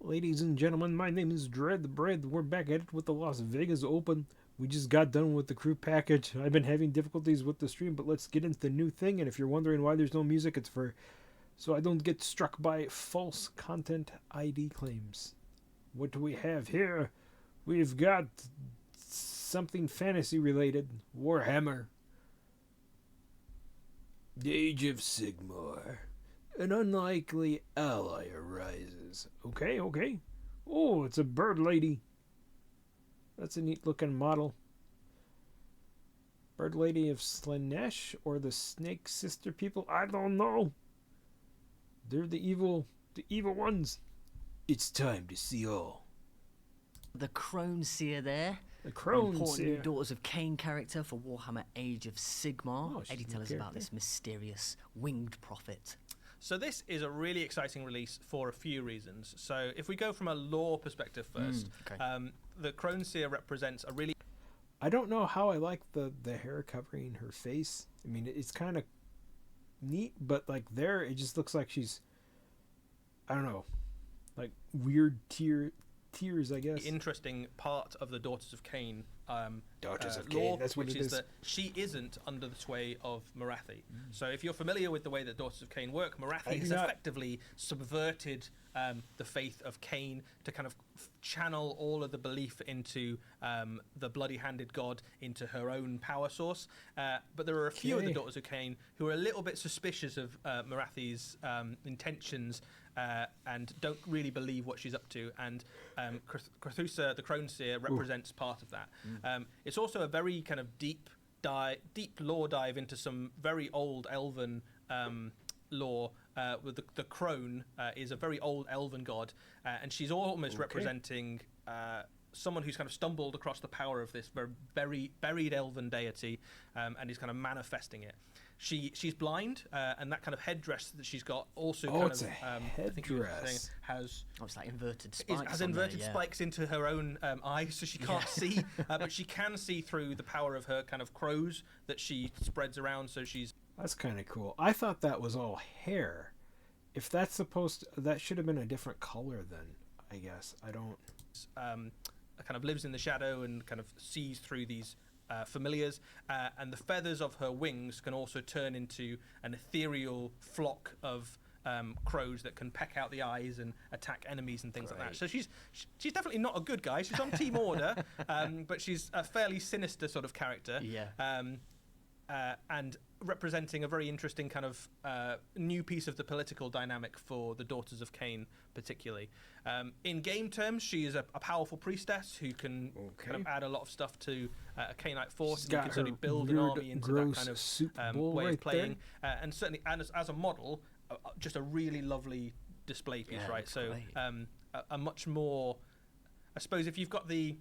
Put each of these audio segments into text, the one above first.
Ladies and gentlemen, my name is Dread the Bread. We're back at it with the Las Vegas Open. We just got done with the crew package. I've been having difficulties with the stream, but let's get into the new thing. And if you're wondering why there's no music, it's for so I don't get struck by false content ID claims. What do we have here? We've got something fantasy related. Warhammer. The Age of Sigmar. An unlikely ally arises. Okay. Oh, it's a bird lady. That's a neat looking model. Bird Lady of Slanesh or the Snake Sister people? I don't know. They're the evil ones. It's time to see all. The Croneseer there. The Important new Croneseer. Daughters of Cain character for Warhammer Age of Sigmar. Oh, she's Eddie, a tell us character. about this mysterious winged prophet. So this is a really exciting release for a few reasons. So if we go from a lore perspective first, okay. The Croneseer represents a really I don't know how I like the hair covering her face. I mean, it's kind of neat, but like there, it just looks like she's, I don't know, like weird tears, I guess. interesting part of the Daughters of Cain Daughters of lore, Cain, that's what which it is is. that she isn't under the sway of Morathi. So if you're familiar with the way that Daughters of Cain work, I Morathi has do not. effectively subverted the faith of Cain to kind of channel all of the belief into the bloody-handed god into her own power source. But there are a few of the Okay. Daughters of Cain who are a little bit suspicious of Morathi's intentions and don't really believe what she's up to. And Krethusa the Croneseer represents part of that. It's also a very kind of deep lore dive into some very old elven lore. With the crone is a very old elven god, and she's almost representing someone who's kind of stumbled across the power of this very buried elven deity, and is kind of manifesting it. She's blind, and that kind of headdress that she's got also kind it's of a I think you were saying, headdress. has Oh, it's like inverted spikes. has on inverted there, yeah. spikes into her own eyes, so she can't see, but she can see through the power of her kind of crows that she spreads around. So she's That's kind of cool. I thought that was all hair. If that's that should have been a different color then, I guess. I don't. kind of lives in the shadow and kind of sees through these familiars, and the feathers of her wings can also turn into an ethereal flock of crows that can peck out the eyes and attack enemies and things like that. So she's definitely not a good guy. She's on Team Order, but she's a fairly sinister sort of character. Yeah. And representing a very interesting kind of new piece of the political dynamic for the Daughters of Cain, particularly. In game terms, she is a powerful priestess who can kind of add a lot of stuff to a Cainite force, She's and you got can certainly her build an weird, army into that gross kind of soup bowl way right of playing. there. And certainly, and as a model, just a really lovely display piece, Yeah, right? looks So great. a much more, I suppose, if you've got the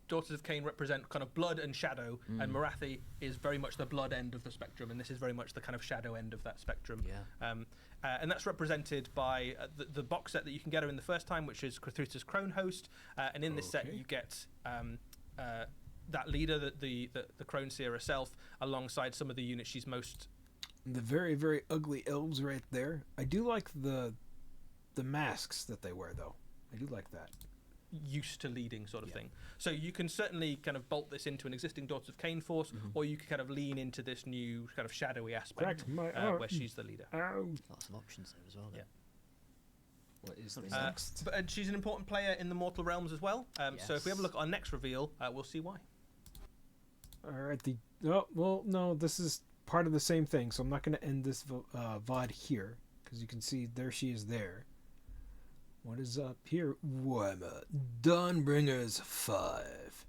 Daughters of Cain represent kind of blood and shadow, and Morathi is very much the blood end of the spectrum, and this is very much the kind of shadow end of that spectrum. Yeah. And that's represented by the box set that you can get her in the first time, which is Krethusa's Crone Host, and in this set you get that leader, the Croneseer herself, alongside some of the units she's most. The very, very ugly elves right there. I do like the masks that they wear though. I do like that. Used to leading sort of thing. So you can certainly kind of bolt this into an existing Daughters of Cain force, or you can kind of lean into this new kind of shadowy aspect Cracked my arm. where she's the leader. Ow. Lots of options there as well. Yeah. What is Something next? And she's an important player in the Mortal Realms as well. So if we have a Yes. look at our next reveal, we'll see why. All right. No. This is part of the same thing, so I'm not going to end this VOD here because you can see there she is there. What is up here? Warhammer Dawnbringers 5.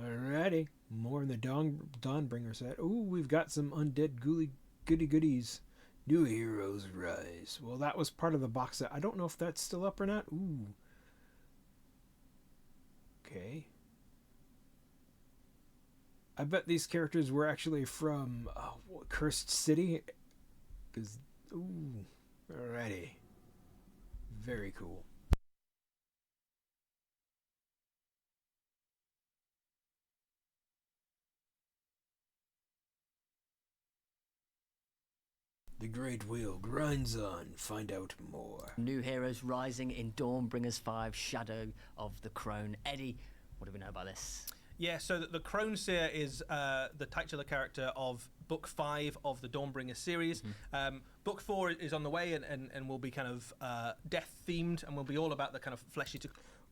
Alrighty. More in the Dawnbringers set. Ooh, we've got some undead goody goodies. New Heroes Rise. Well, that was part of the box set. I don't know if that's still up or not. Ooh. Okay. I bet these characters were actually from Cursed City. Because, ooh. Alrighty. Very cool. The great wheel grinds on. Find out more. New heroes rising in Dawnbringers 5, Shadow of the Crone. Eddie, what do we know about this? Yeah, so the Croneseer is the titular character of Book 5 of the Dawnbringers series. Book 4 is on the way and will be kind of death-themed and will be all about the kind of fleshy...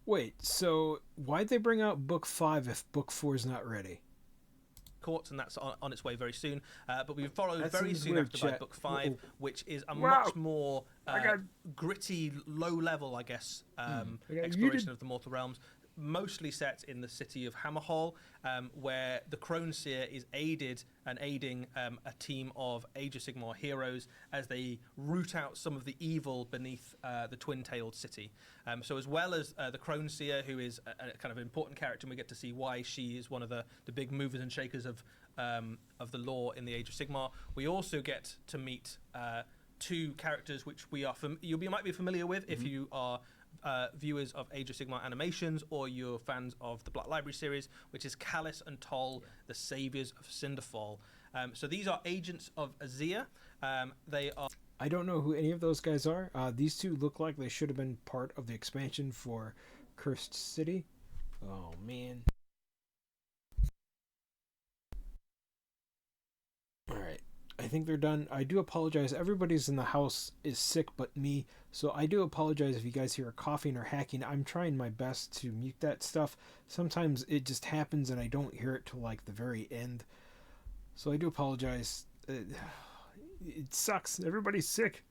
Wait, so why'd they bring out Book 5 if Book 4 is not ready? Courts, and that's on its way very soon. But we followed That very seems soon weird, after by chat. Book 5, Uh-oh. which is a Wow. much more gritty, low-level, I guess, exploration of the Mortal Realms. Mostly set in the city of Hammerhall, where the Croneseer is aiding a team of Age of Sigmar heroes as they root out some of the evil beneath the twin-tailed city. So as well as the Croneseer, who is a kind of important character, and we get to see why she is one of the big movers and shakers of the lore in the Age of Sigmar, we also get to meet two characters which you might be familiar with if you are viewers of Age of Sigmar animations or you're fans of the Black Library series, which is Callus and Toll, the saviors of Cinderfall. So these are agents of Azir. They are... I don't know who any of those guys are. These two look like they should have been part of the expansion for Cursed City. Oh, man. Alright. I think they're done. I do apologize. Everybody's in the house is sick but me, so I do apologize if you guys hear coughing or hacking. I'm trying my best to mute that stuff. Sometimes it just happens and I don't hear it till like the very end. So I do apologize. It sucks. Everybody's sick.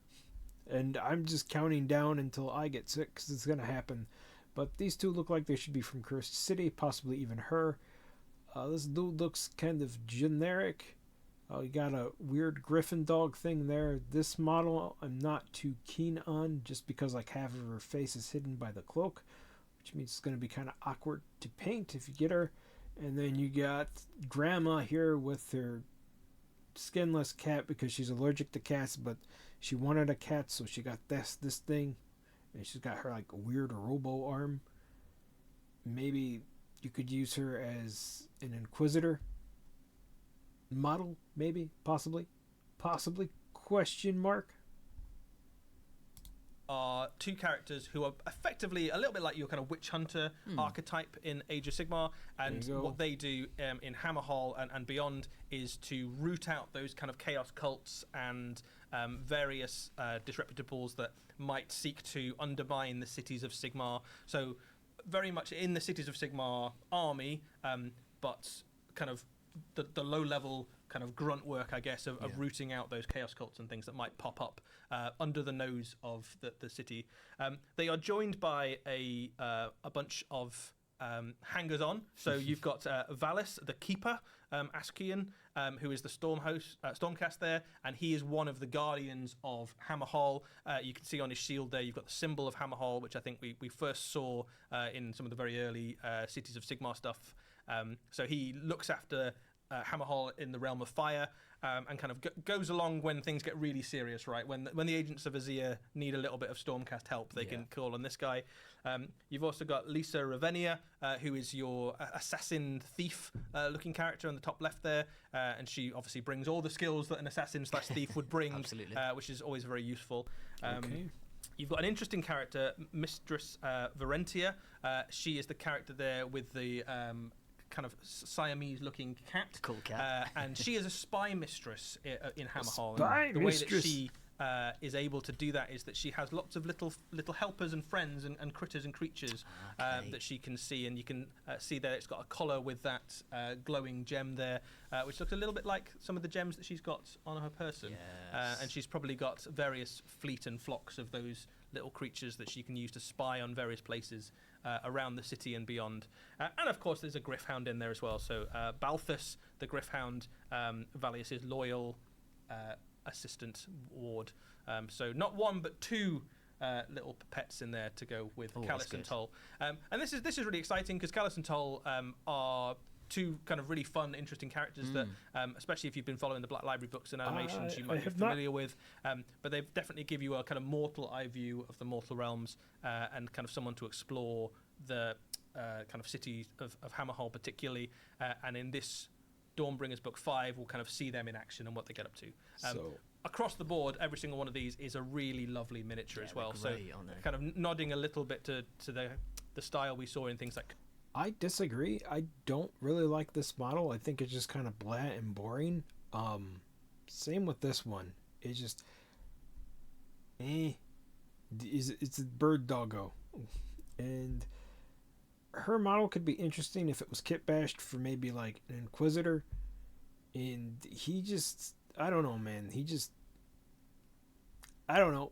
And I'm just counting down until I get sick because it's going to happen. But these two look like they should be from Cursed City, possibly even her. This dude looks kind of generic. You got a weird griffin dog thing there. This model I'm not too keen on just because like half of her face is hidden by the cloak, which means it's going to be kind of awkward to paint if you get her. And then you got Grandma here with her skinless cat because she's allergic to cats, but she wanted a cat, so she got this thing. And she's got her like weird robo arm. Maybe you could use her as an Inquisitor model, maybe, possibly, question mark. Are two characters who are effectively a little bit like your kind of witch hunter archetype in Age of Sigmar, and what they do in Hammerhall and beyond is to root out those kind of chaos cults and various disreputables that might seek to undermine the cities of Sigmar. So very much in the cities of Sigmar army, but kind of the low-level kind of grunt work, I guess, of rooting out those chaos cults and things that might pop up under the nose of the city. They are joined by a bunch of hangers-on. So you've got Valis, the Keeper, Askian, who is the Stormcast there, and he is one of the guardians of Hammerhall. You can see on his shield there, you've got the symbol of Hammerhall, which I think we first saw in some of the very early Cities of Sigmar stuff. So he looks after Hammerhall in the realm of fire, and kind of goes along when things get really serious, right? When the agents of Azir need a little bit of Stormcast help, they can call on this guy. You've also got Lisa Ravenia, who is your assassin thief looking character on the top left there, and she obviously brings all the skills that an assassin/thief would bring, which is always very useful. You've got an interesting character, Mistress Varentia. She is the character there with the kind of Siamese-looking cat. Cool cat. And she is a spy mistress in Hammerhall. Spy the way that mistress. she is able to do that is that she has lots of little helpers and friends and critters and creatures that she can see, and you can see that it's got a collar with that glowing gem there, which looks a little bit like some of the gems that she's got on her person. And she's probably got various fleet and flocks of those little creatures that she can use to spy on various places around the city and beyond. And of course there's a Gryph-hound in there as well. So Balthus, the Gryph-hound, Valius's loyal assistant ward. So not one but two little pets in there to go with Callus and Toll. And this is really exciting because Callus and Toll are two kind of really fun, interesting characters that, especially if you've been following the Black Library books and animations, you might be familiar with. But they definitely give you a kind of mortal eye view of the mortal realms and kind of someone to explore the kind of city of Hammerhall particularly. And in this Dawnbringers Book 5, we'll kind of see them in action and what they get up to. across the board, every single one of these is a really lovely miniature as well. They're great, aren't they? Kind of nodding a little bit to the style we saw in things like. I disagree. I don't really like this model. I think it's just kind of blah and boring. Same with this one. It's just, it's a bird doggo, and her model could be interesting if it was kit bashed for maybe like an Inquisitor, and he just, I don't know, man. I don't know.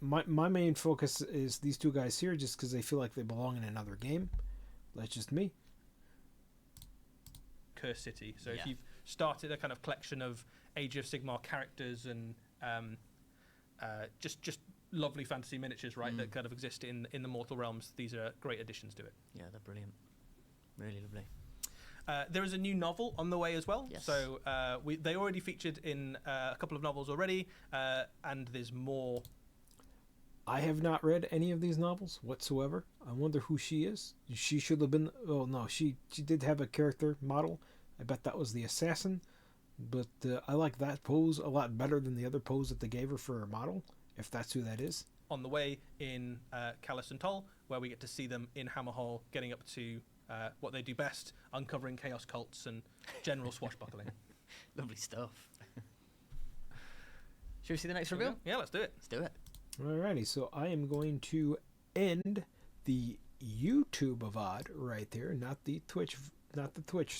My main focus is these two guys here, just because they feel like they belong in another game. That's just me. Curse City. So Yeah. if you've started a kind of collection of Age of Sigmar characters and just lovely fantasy miniatures, right, that kind of exist in the mortal realms, these are great additions to it. Yeah, they're brilliant. Really lovely. There is a new novel on the way as well. Yes. So they already featured in a couple of novels already, and there's more. I have not read any of these novels whatsoever. I wonder who she is. She should have been. Oh no, she did have a character model. I bet that was the assassin. But I like that pose a lot better than the other pose that they gave her for her model, if that's who that is. On the way in Callus and Toll, where we get to see them in Hammerhall getting up to what they do best, uncovering chaos cults and general swashbuckling. Lovely stuff. Should we see the next reveal? Yeah, let's do it. Let's do it. Alrighty, so I am going to end the YouTube VOD right there, not the Twitch